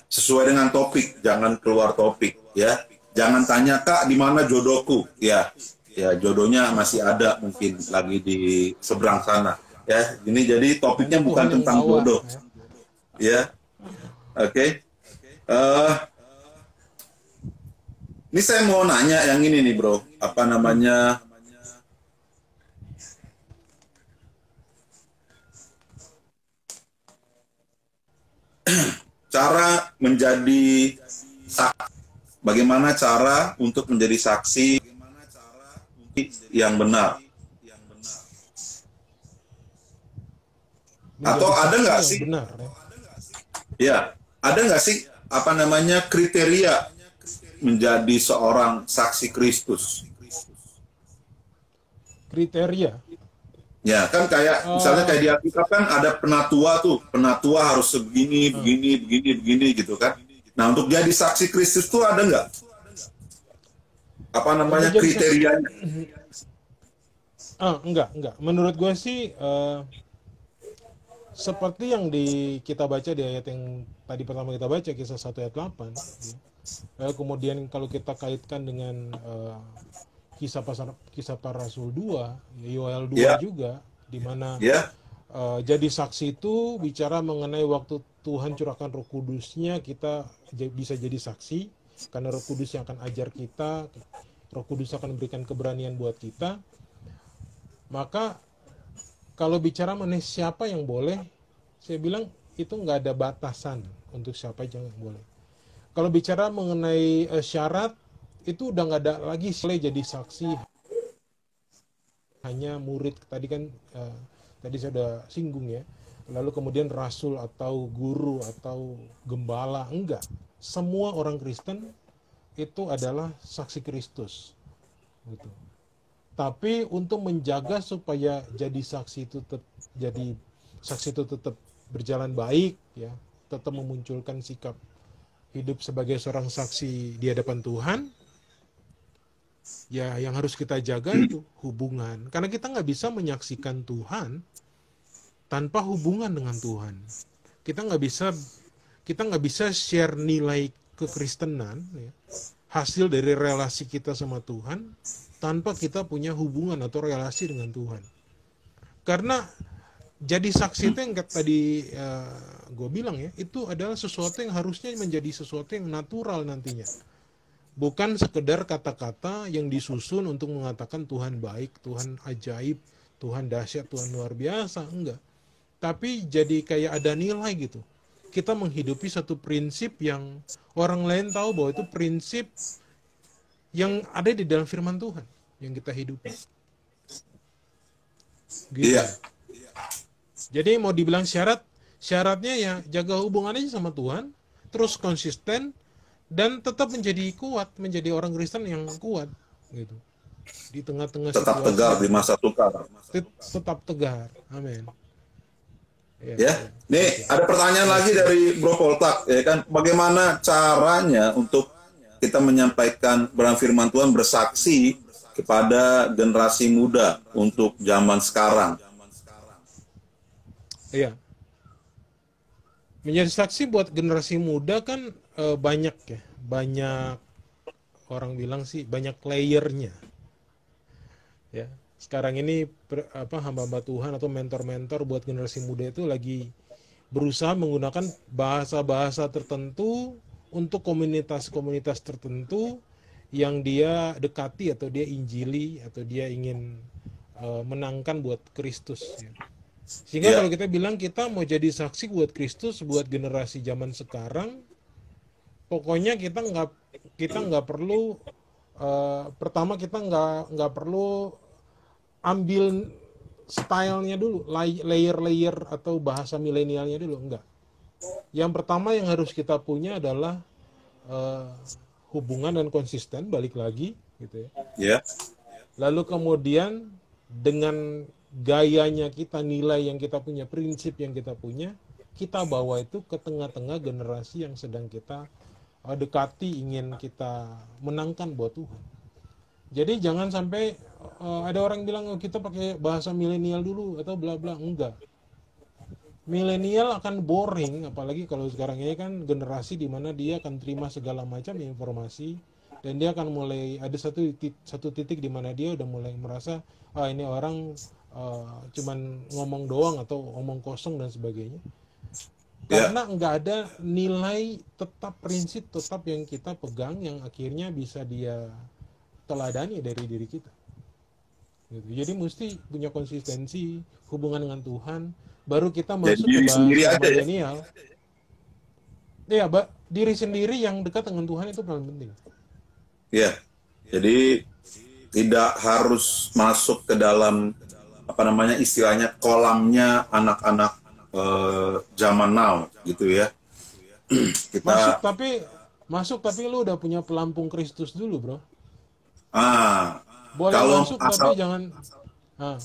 sesuai dengan topik, jangan keluar topik, ya. Jangan tanya, Kak, di mana jodohku? Ya, jodohnya masih ada, mungkin lagi di seberang sana. Ya, ini jadi topiknya bukan tentang jodoh. Ya, oke. Ini saya mau nanya yang ini nih, bro. Apa namanya? Cara menjadi saksi. Bagaimana cara untuk menjadi saksi yang benar? Atau ada nggak sih? Benar, ya, ada nggak sih apa namanya kriteria menjadi seorang saksi Kristus? Kriteria? Ya, kan kayak misalnya kayak di Alkitab kan ada penatua tuh, penatua harus begini, begini gitu kan. Nah, untuk jadi saksi Kristus tuh ada nggak? Apa namanya kriterianya? Enggak. Menurut gue sih seperti yang kita baca di ayat yang tadi pertama kita baca, Kisah 1 ayat 8. Ya. Kemudian kalau kita kaitkan dengan kisah para Rasul 2, Yoel 2 juga, di mana jadi saksi itu bicara mengenai waktu Tuhan curahkan Roh Kudus-Nya, kita bisa jadi saksi karena Roh Kudus yang akan ajar kita, Roh Kudus akan memberikan keberanian buat kita. Maka kalau bicara mengenai siapa yang boleh, saya bilang itu nggak ada batasan untuk siapa yang boleh. Kalau bicara mengenai syarat, itu udah nggak ada lagi boleh jadi saksi hanya murid. Tadi kan tadi saya udah singgung ya. Lalu kemudian rasul atau guru atau gembala, enggak. Semua orang Kristen itu adalah saksi Kristus. Gitu. Tapi untuk menjaga supaya jadi saksi itu tetap berjalan baik, ya, tetap memunculkan sikap hidup sebagai seorang saksi di hadapan Tuhan, ya yang harus kita jaga itu hubungan. Karena kita nggak bisa menyaksikan Tuhan tanpa hubungan dengan Tuhan. Kita nggak bisa share nilai kekristenan, ya, hasil dari relasi kita sama Tuhan tanpa kita punya hubungan atau relasi dengan Tuhan. Karena jadi saksi itu yang tadi gue bilang ya, itu adalah sesuatu yang harusnya menjadi sesuatu yang natural nantinya. Bukan sekedar kata-kata yang disusun untuk mengatakan Tuhan baik, Tuhan ajaib, Tuhan dahsyat, Tuhan luar biasa, enggak. Tapi jadi kayak ada nilai gitu. Kita menghidupi satu prinsip yang orang lain tahu bahwa itu prinsip yang ada di dalam firman Tuhan yang kita hidupi. Gitu. Iya. Jadi mau dibilang syaratnya ya jaga hubungannya sama Tuhan, terus konsisten, dan tetap menjadi kuat, menjadi orang Kristen yang kuat, gitu. Di tengah-tengah tetap situasi, tegar di masa sukar. Tetap tegar, amin. Ya, nih ada pertanyaan lagi dari Bro Poltak, ya kan? Bagaimana caranya untuk kita menyampaikan berang firman Tuhan, bersaksi kepada generasi muda untuk zaman sekarang? Iya. Menjadi saksi buat generasi muda kan banyak ya, banyak orang bilang sih banyak layernya. Ya, sekarang ini hamba-hamba Tuhan atau mentor-mentor buat generasi muda itu lagi berusaha menggunakan bahasa-bahasa tertentu untuk komunitas-komunitas tertentu yang dia dekati atau dia injili atau dia ingin menangkan buat Kristus ya. Sehingga Ya. kalau kita bilang kita mau jadi saksi buat Kristus buat generasi zaman sekarang, pokoknya kita nggak perlu pertama kita nggak perlu ambil stylenya dulu, layer-layer atau bahasa milenialnya dulu, enggak. Yang pertama yang harus kita punya adalah hubungan dan konsisten, balik lagi gitu ya. Ya. Lalu kemudian dengan gayanya kita, nilai yang kita punya, prinsip yang kita punya, kita bawa itu ke tengah-tengah generasi yang sedang kita dekati, ingin kita menangkan buat Tuhan. Jadi jangan sampai ada orang bilang kita pakai bahasa milenial dulu atau bla bla, enggak. Milenial akan boring, apalagi kalau sekarang ini kan generasi di mana dia akan terima segala macam informasi dan dia akan mulai ada satu titik di mana dia udah mulai merasa ini orang cuman ngomong doang atau ngomong kosong dan sebagainya. Karena nggak ada nilai tetap, prinsip tetap yang kita pegang yang akhirnya bisa dia teladani dari diri kita. Gitu. Jadi mesti punya konsistensi, hubungan dengan Tuhan, baru kita masuk ke bahasa milenial. Ya, diri sendiri yang dekat dengan Tuhan itu paling penting. Ya, jadi tidak harus masuk ke dalam istilahnya kolamnya anak-anak zaman now gitu ya. Kita masuk tapi lu udah punya pelampung Kristus dulu, bro. Boleh kalau masuk tapi jangan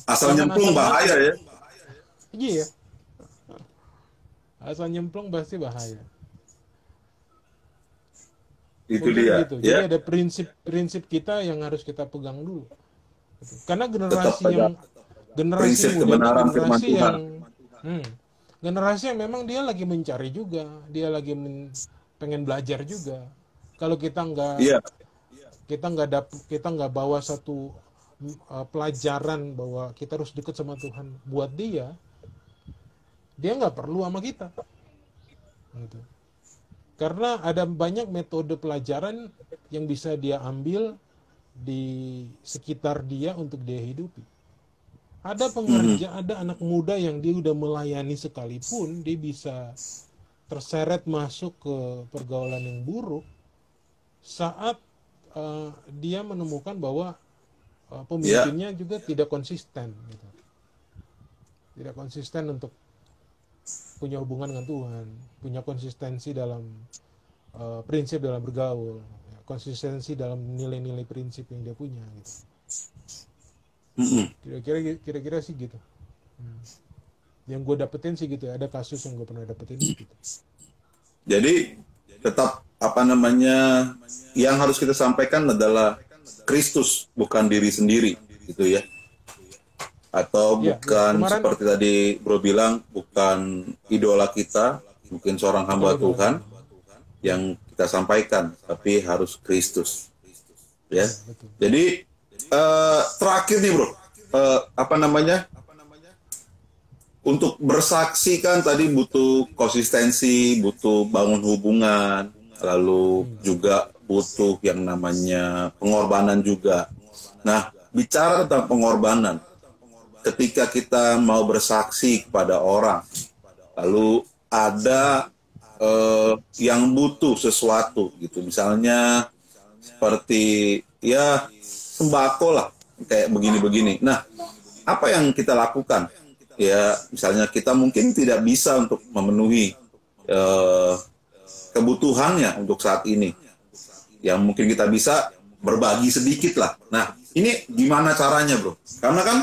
asal nyemplung bahaya ya. Iya. Asal nyemplung pasti bahaya. Itu dia. Gitu. Ya. Jadi ada prinsip kita yang harus kita pegang dulu. Karena generasi generasi yang memang dia lagi mencari juga, dia lagi pengen belajar juga. Kalau kita nggak bawa satu pelajaran bahwa kita harus dekat sama Tuhan, buat dia nggak perlu sama kita. Gitu. Karena ada banyak metode pelajaran yang bisa dia ambil di sekitar dia untuk dia hidupi. Ada pengerja, ada anak muda yang dia udah melayani sekalipun, dia bisa terseret masuk ke pergaulan yang buruk saat dia menemukan bahwa pemimpinnya juga tidak konsisten. Gitu. Tidak konsisten untuk punya hubungan dengan Tuhan, punya konsistensi dalam prinsip dalam bergaul, konsistensi dalam nilai-nilai prinsip yang dia punya. Gitu. Kira-kira sih gitu. Yang gue dapetin sih gitu. Ada kasus yang gue pernah dapetin gitu. Jadi tetap yang harus kita sampaikan adalah Kristus, bukan diri sendiri gitu ya. Atau bukan seperti tadi Bro bilang, bukan idola kita, mungkin seorang hamba Tuhan yang kita sampaikan, tapi harus Kristus. Ya. Jadi terakhir nih Bro, untuk bersaksi kan tadi butuh konsistensi, butuh bangun hubungan, lalu juga butuh yang namanya pengorbanan juga. Nah, bicara tentang pengorbanan, ketika kita mau bersaksi kepada orang, lalu ada yang butuh sesuatu gitu, misalnya seperti ya sembako lah, kayak begini-begini. Nah, apa yang kita lakukan? Ya, misalnya kita mungkin tidak bisa untuk memenuhi kebutuhannya untuk saat ini. Yang mungkin kita bisa berbagi sedikit lah. Nah, ini gimana caranya, Bro? Karena kan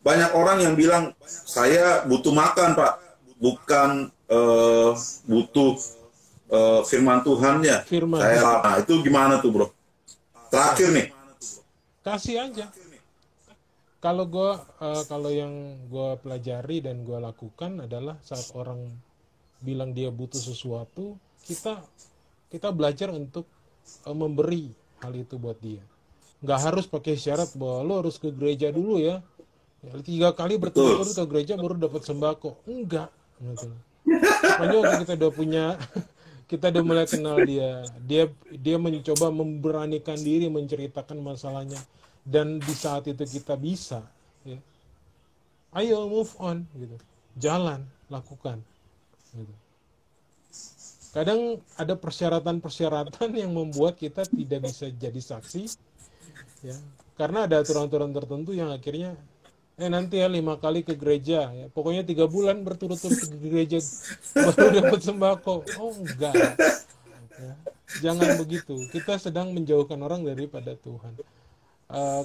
banyak orang yang bilang, saya butuh makan, Pak. Bukan butuh firman Tuhannya. Nah, itu gimana tuh, Bro? Terakhir nih. Kasih aja. Kalau yang gue pelajari dan gue lakukan adalah saat orang bilang dia butuh sesuatu, kita belajar untuk memberi hal itu buat dia. Nggak harus pakai syarat bahwa lo harus ke gereja dulu ya. 3 kali berturut-turut ke gereja baru dapat sembako. Enggak. Gitu. Apalagi waktu kita udah punya, kita udah mulai kenal dia, dia mencoba memberanikan diri menceritakan masalahnya, dan di saat itu kita bisa, ya, ayo move on gitu, jalan, lakukan gitu. Kadang ada persyaratan-persyaratan yang membuat kita tidak bisa jadi saksi, ya, karena ada aturan-aturan tertentu yang akhirnya nanti ya 5 kali ke gereja, ya pokoknya 3 bulan berturut-turut ke gereja baru dapat sembako. Oh enggak, ya. Jangan begitu, kita sedang menjauhkan orang daripada Tuhan.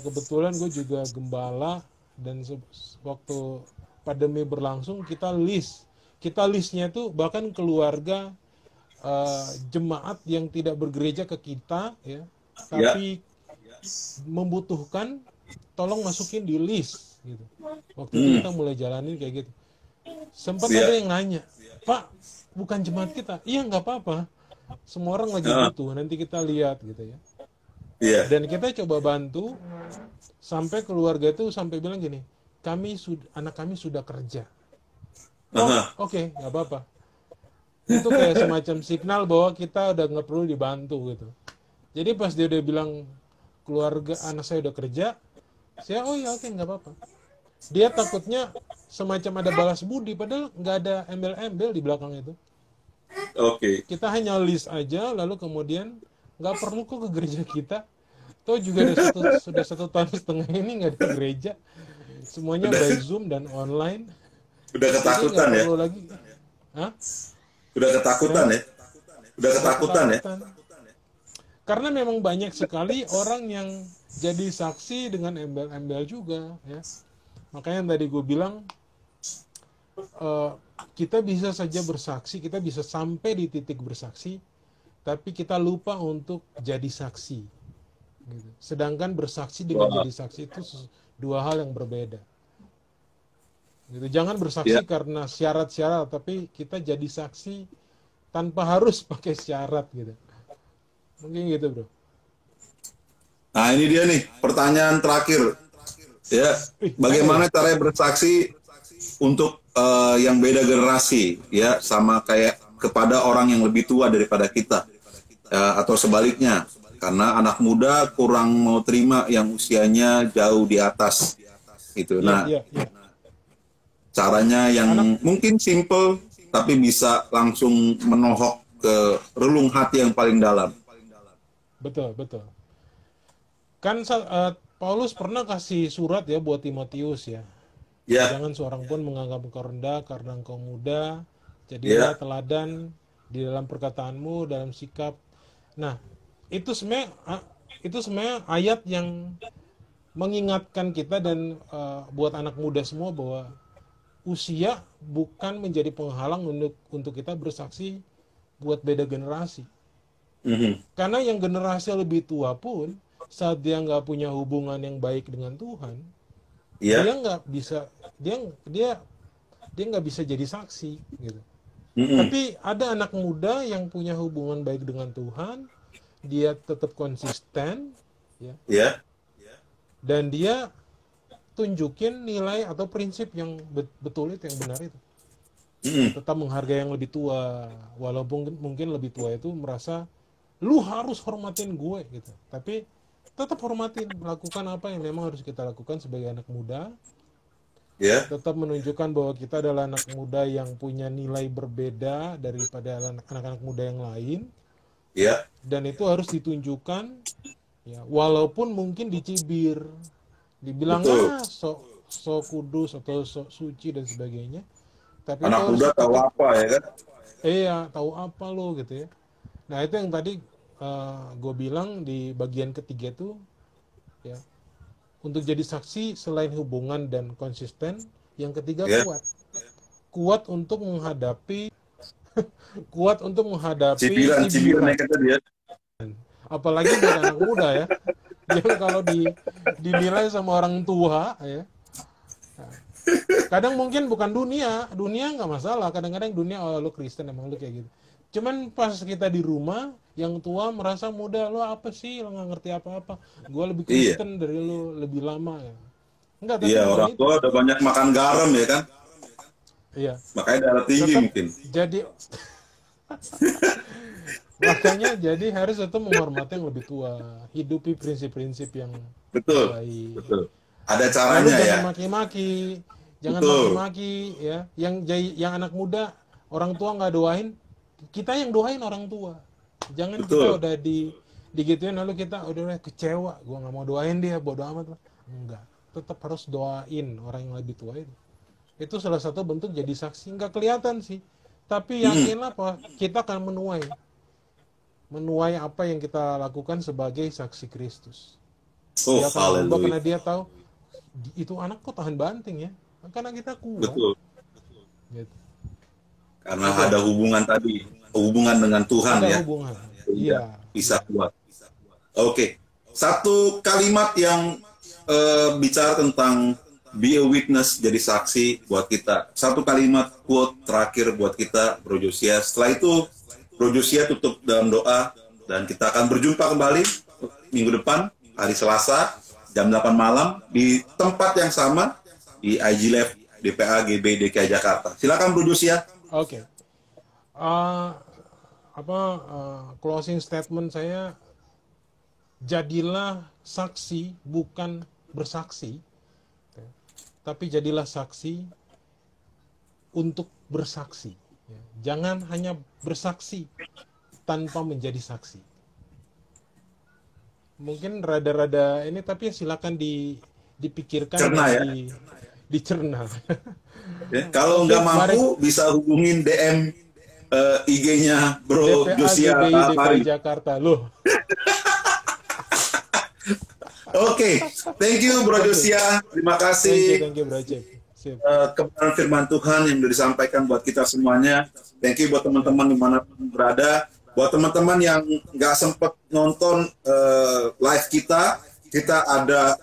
Kebetulan gue juga gembala, dan waktu pandemi berlangsung kita listnya tuh bahkan keluarga, jemaat yang tidak bergereja ke kita, ya, tapi membutuhkan, tolong masukin di list gitu. Waktu itu kita mulai jalanin kayak gitu. Sempat ada yang nanya, Pak, bukan jemaat kita. Iya, nggak apa-apa, semua orang lagi butuh, nanti kita lihat gitu ya. Dan kita coba bantu sampai keluarga itu sampai bilang gini, anak kami sudah kerja. Oke, nggak apa-apa. Itu kayak semacam signal bahwa kita udah nggak perlu dibantu gitu. Jadi pas dia udah bilang keluarga anak saya udah kerja, saya oh ya oke, nggak apa-apa. Dia takutnya semacam ada balas budi, padahal nggak ada embel-embel di belakang itu. Kita hanya list aja, lalu kemudian nggak perlu kok ke gereja kita. Toh juga sudah 1,5 tahun ini nggak ada gereja, semuanya by Zoom dan online. Udah ketakutan ya? Lagi. Hah? Udah ketakutan ya? Udah ketakutan ya? Karena memang banyak sekali orang yang jadi saksi dengan embel-embel juga, ya. Makanya tadi gue bilang, kita bisa saja bersaksi, kita bisa sampai di titik bersaksi, tapi kita lupa untuk jadi saksi. Gitu. Sedangkan bersaksi dengan jadi saksi itu dua hal yang berbeda. Gitu. Jangan bersaksi karena syarat-syarat, tapi kita jadi saksi tanpa harus pakai syarat gitu. Mungkin gitu, bro. Nah, ini dia nih pertanyaan terakhir. Ya, bagaimana caranya bersaksi untuk yang beda generasi, ya, sama kayak kepada orang yang lebih tua daripada kita, atau sebaliknya, karena anak muda kurang mau terima yang usianya jauh di atas, gitu. Nah, caranya yang mungkin simple tapi bisa langsung menohok ke relung hati yang paling dalam. Betul. Kan Paulus pernah kasih surat ya buat Timotius ya. Jangan seorang pun menganggap engkau rendah karena engkau muda. Jadilah teladan di dalam perkataanmu, dalam sikap. Nah, itu sebenarnya ayat yang mengingatkan kita dan buat anak muda semua bahwa usia bukan menjadi penghalang untuk kita bersaksi buat beda generasi. Karena yang generasi lebih tua pun saat dia nggak punya hubungan yang baik dengan Tuhan, dia nggak bisa dia nggak bisa jadi saksi gitu. Tapi ada anak muda yang punya hubungan baik dengan Tuhan, dia tetap konsisten, ya, dan dia tunjukin nilai atau prinsip yang betul itu, yang benar itu. Tetap menghargai yang lebih tua, walaupun mungkin lebih tua itu merasa lu harus hormatin gue gitu, tapi tetap hormatin, lakukan apa yang memang harus kita lakukan sebagai anak muda. Tetap menunjukkan bahwa kita adalah anak muda yang punya nilai berbeda daripada anak-anak muda yang lain. Dan itu harus ditunjukkan, ya, walaupun mungkin dicibir, dibilang so kudus atau so suci dan sebagainya. Tapi anak muda tahu apa ya kan? Iya, tahu apa lo gitu ya. Nah, itu yang tadi gue bilang di bagian ketiga tuh, ya, untuk jadi saksi selain hubungan dan konsisten, yang ketiga kuat untuk menghadapi cibiran. Apalagi buat anak muda ya, yang kalau dinilai sama orang tua ya. Kadang mungkin bukan dunia nggak masalah, kadang-kadang dunia, oh lu Kristen emang lu kayak gitu. Cuman pas kita di rumah, yang tua merasa muda, lo apa sih, lo nggak ngerti apa-apa, gue lebih Kristen dari lo lebih lama ya. Enggak, tapi orang tua udah banyak makan garam ya kan. Iya. Makanya darah tinggi Tetap mungkin. jadi makanya jadi harus tetap menghormati yang lebih tua, hidupi prinsip-prinsip yang Betul, baik. betul. Ada Lalu caranya ya. jangan maki-maki, jangan Betul, maki-maki ya. Yang anak muda orang tua nggak doain, kita yang doain orang tua. Jangan kita betul. udah digituin lalu kita udah kecewa, gua nggak mau doain dia, bodo amat lah. Enggak, tetap harus doain orang yang lebih tua itu. Itu salah satu bentuk jadi saksi, nggak kelihatan sih. Tapi yakinlah apa kita akan menuai apa yang kita lakukan sebagai saksi Kristus. Oh, Dia akan berubah karena haleluya. dia tahu itu anak kok tahan banting ya, karena kita kuat. Betul. Gitu. Karena ada hubungan tadi, hubungan dengan Tuhan Ada ya. hubungan. Sehingga Iya. bisa kuat. Oke. Satu kalimat yang bicara tentang be a witness, jadi saksi buat kita. Satu kalimat quote terakhir buat kita, Bro Josia. Setelah itu, Bro Josia tutup dalam doa, dan kita akan berjumpa kembali minggu depan, hari Selasa, jam 8 malam, di tempat yang sama, di IG Live DPA GB DKI Jakarta. Silakan Bro Josia. Oke. Closing statement saya, jadilah saksi bukan bersaksi, tapi jadilah saksi untuk bersaksi. Jangan hanya bersaksi tanpa menjadi saksi. Mungkin rada-rada ini, tapi silakan dipikirkan Cerna dan ya. dicerna. Ya, kalau Oke, nggak mari mampu, bisa hubungin DM IG-nya Bro DPA Josia GBI DKI Mari. Jakarta loh. Oke, thank you Bro Oke. Josia. Terima kasih Thank you Bro Cep. Sip. kebenaran firman Tuhan yang sudah disampaikan buat kita semuanya. Thank you buat teman-teman dimanapun berada. Buat teman-teman yang nggak sempat nonton live kita ada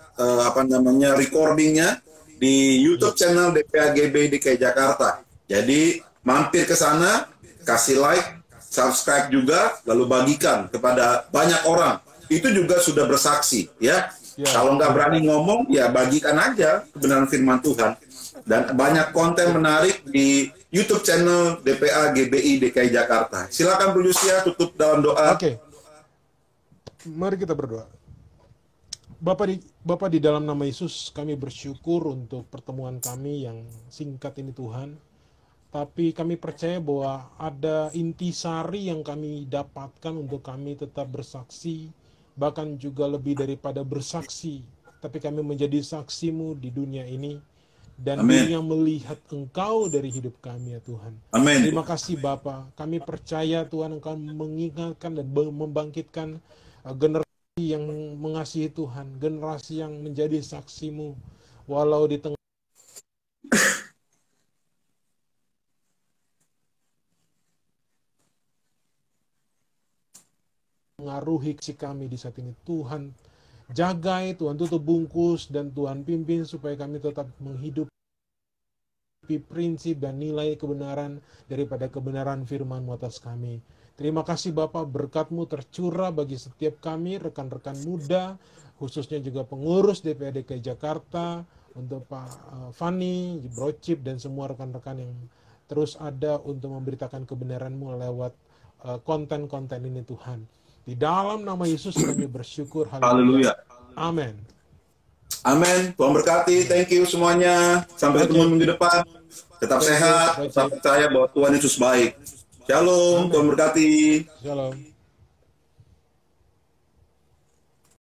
recordingnya di YouTube channel DPA GB DKI Jakarta. Jadi mampir ke sana, kasih like, subscribe juga, lalu bagikan kepada banyak orang. Itu juga sudah bersaksi, ya. Ya. Kalau nggak berani ngomong, ya bagikan aja kebenaran firman Tuhan. Dan banyak konten menarik di YouTube channel DPA GBI DKI Jakarta. Silakan Bu Lucia tutup dalam doa. Oke. Mari kita berdoa. Bapa di dalam nama Yesus, kami bersyukur untuk pertemuan kami yang singkat ini Tuhan. Tapi kami percaya bahwa ada intisari yang kami dapatkan untuk kami tetap bersaksi, bahkan juga lebih daripada bersaksi, tapi kami menjadi saksimu di dunia ini, dan Amen. dunia melihat Engkau dari hidup kami ya Tuhan. Amin. Terima kasih Bapa, kami percaya Tuhan Engkau mengingatkan dan membangkitkan generasi yang mengasihi Tuhan, generasi yang menjadi saksimu, walau di tengah mengaruhi kami di saat ini. Tuhan jagai, Tuhan tutup bungkus, dan Tuhan pimpin supaya kami tetap menghidupi prinsip dan nilai kebenaran daripada kebenaran firman-Mu atas kami. Terima kasih Bapak, berkat-Mu tercurah bagi setiap kami, rekan-rekan muda, khususnya juga pengurus DPA DKI Jakarta, untuk Pak Fani, Bro Cip, dan semua rekan-rekan yang terus ada untuk memberitakan kebenaran-Mu lewat konten-konten ini Tuhan. Di dalam nama Yesus kami bersyukur. Haleluya. Amin. Amin. Tuhan berkati. Thank you semuanya. Sampai ketemu minggu depan. Tetap sehat. Tetap percaya bahwa Tuhan Yesus baik. Shalom. Tuhan berkati. Shalom.